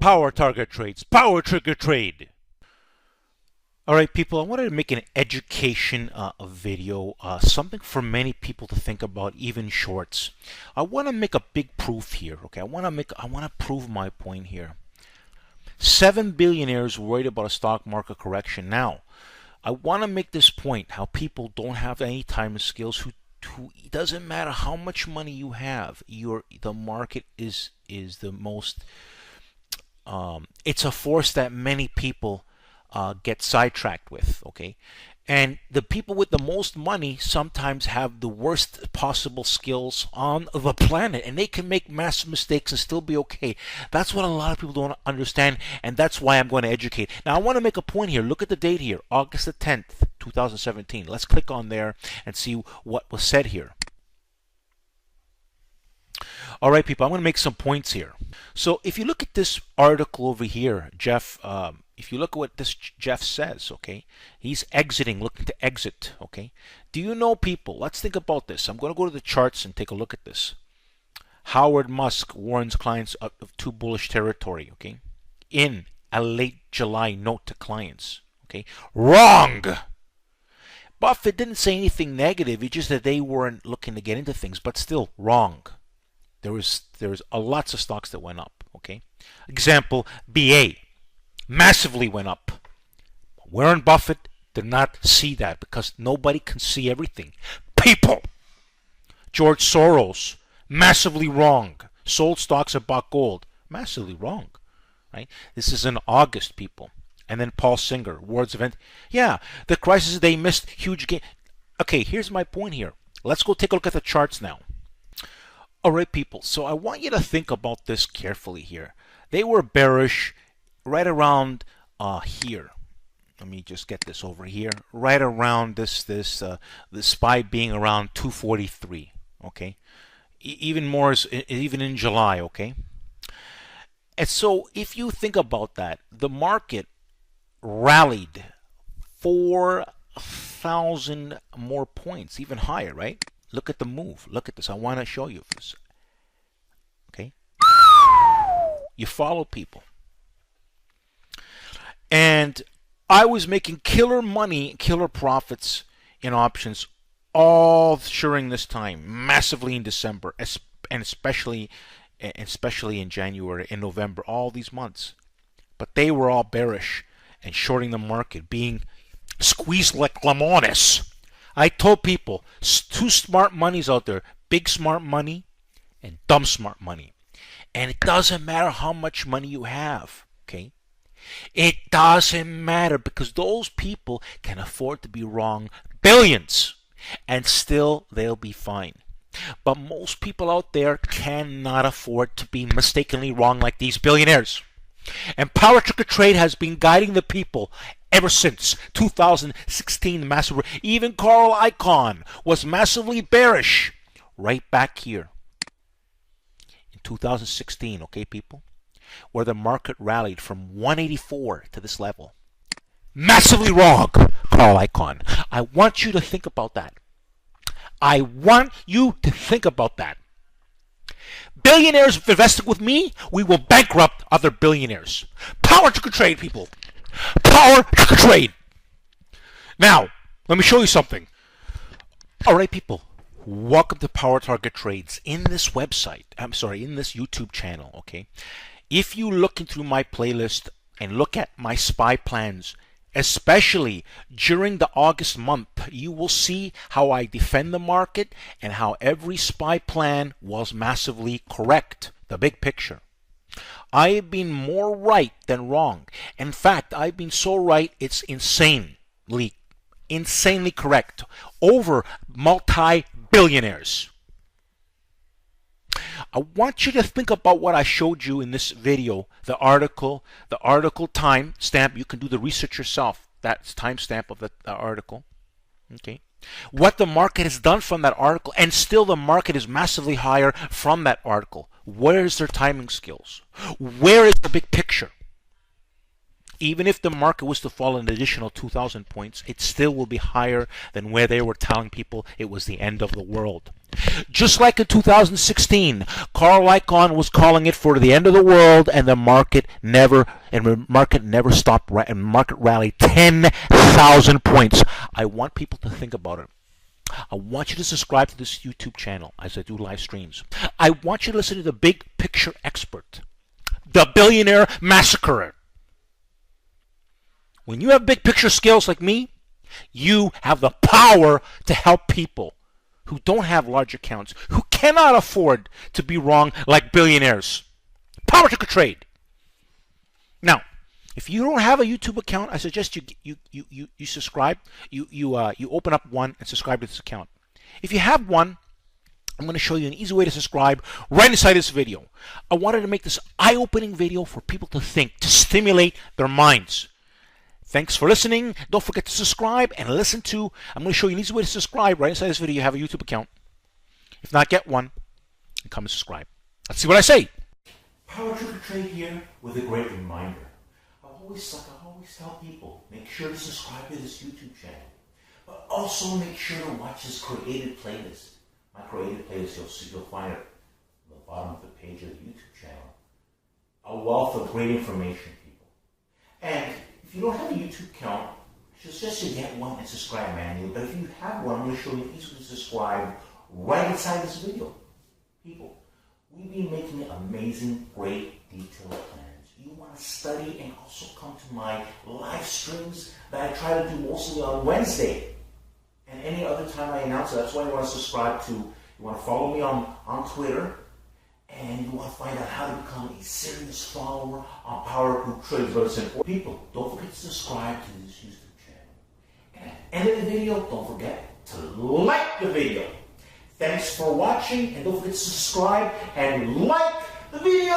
Power target trades, power trigger trade. All right, people, I wanted to make an education video, something for many people to think about, even shorts. I want to make a big proof here, okay? I want to prove my point here. 7 billionaires worried about a stock market correction. Now, I want to make this point, how people don't have any time skills, who it doesn't matter how much money you have, the market is the most, it's a force that many people get sidetracked with, okay? And the people with the most money sometimes have the worst possible skills on the planet, and they can make massive mistakes and still be okay. That's what a lot of people don't understand, and that's why I'm going to educate. Now, I want to make a point here. Look at the date here, August the 10th, 2017. Let's click on there and see what was said here. All right, people, I'm going to make some points here. So if you look at this article over here, Jeff, if you look at what this Jeff says, okay, he's exiting, looking to exit, okay. Do you know, people, let's think about this. I'm going to go to the charts and take a look at this. Howard Musk warns clients of too bullish territory, okay, in a late July note to clients, okay. Wrong! Buffett didn't say anything negative, he just said they weren't looking to get into things, but still wrong. There was lots of stocks that went up, okay. Example, BA. Massively went up. Warren Buffett did not see that because nobody can see everything. People! George Soros, massively wrong. Sold stocks and bought gold. Massively wrong. Right? This is in August, people. And then Paul Singer, words of yeah, the crisis, they missed huge gain. Okay, here's my point here. Let's go take a look at the charts now. All right, people. So I want you to think about this carefully here. They were bearish right around here. Let me just get this over here. Right around the SPY being around 243. Okay, even more even in July. Okay, and so if you think about that, the market rallied 4,000 more points, even higher. Right? Look at the move. Look at this. I want to show you this. Okay, you follow, people. And I was making killer money, killer profits in options all during this time, massively in December, and especially in January and November, all these months. But they were all bearish and shorting the market, being squeezed like lemons. I told people, two smart monies out there, big smart money and dumb smart money. And it doesn't matter how much money you have, okay? It doesn't matter, because those people can afford to be wrong billions and still they'll be fine. But most people out there cannot afford to be mistakenly wrong like these billionaires. And power trigger trade has been guiding the people ever since 2016. Massive. Even Carl Icahn was massively bearish right back here in 2016. Okay, people, where the market rallied from 184 to this level. Massively wrong, Carl Icahn. I want you to think about that. I want you to think about that. Billionaires invested with me, we will bankrupt other billionaires. Power trigger trade, people. Power trigger trade. Now, let me show you something. All right, people. Welcome to Power Target Trades. In this website, in this YouTube channel, okay? If you look through my playlist and look at my SPY plans, especially during the August month, you will see how I defend the market and how every SPY plan was massively correct. The big picture. I have been more right than wrong. In fact, I've been so right, it's insanely correct. Over multi-billionaires. I want you to think about what I showed you in this video, the article time stamp. You can do the research yourself. That's time stamp of the article. Okay. What the market has done from that article, and still the market is massively higher from that article. Where is their timing skills? Where is the big picture? Even if the market was to fall an additional 2,000 points, it still will be higher than where they were telling people it was the end of the world. Just like in 2016, Carl Icahn was calling it for the end of the world, and the market never stopped. And market rallied 10,000 points. I want people to think about it. I want you to subscribe to this YouTube channel as I do live streams. I want you to listen to the Big Picture Expert, the Billionaire Massacrer. When you have big picture skills like me, you have the power to help people who don't have large accounts, who cannot afford to be wrong like billionaires. Power to trade. Now, if you don't have a YouTube account, I suggest you subscribe. You open up one and subscribe to this account. If you have one, I'm going to show you an easy way to subscribe right inside this video. I wanted to make this eye-opening video for people to think, to stimulate their minds. Thanks for listening. Don't forget to subscribe and listen to. I'm going to show you an easy way to subscribe right inside this video. You have a YouTube account. If not, get one and come and subscribe. Let's see what I say. Power to Trade here with a great reminder. I always tell people, make sure to subscribe to this YouTube channel. But also make sure to watch this created playlist. My created playlist, you'll find it on the bottom of the page of the YouTube channel. A wealth of great information, people. And if you don't have a YouTube account, I suggest you get one and subscribe manually. But if you have one, I'm going to show you an easy way to subscribe right inside this video. People, we've been making amazing, great, detailed plans. You want to study and also come to my live streams that I try to do mostly on Wednesday. And any other time I announce it. That's why you want to subscribe to. You want to follow me on Twitter. And you want to find out how to become a serious follower on Power to Trade. But it's important. People, don't forget to subscribe to this YouTube channel. And at the end of the video, don't forget to like the video. Thanks for watching, and don't forget to subscribe and like the video.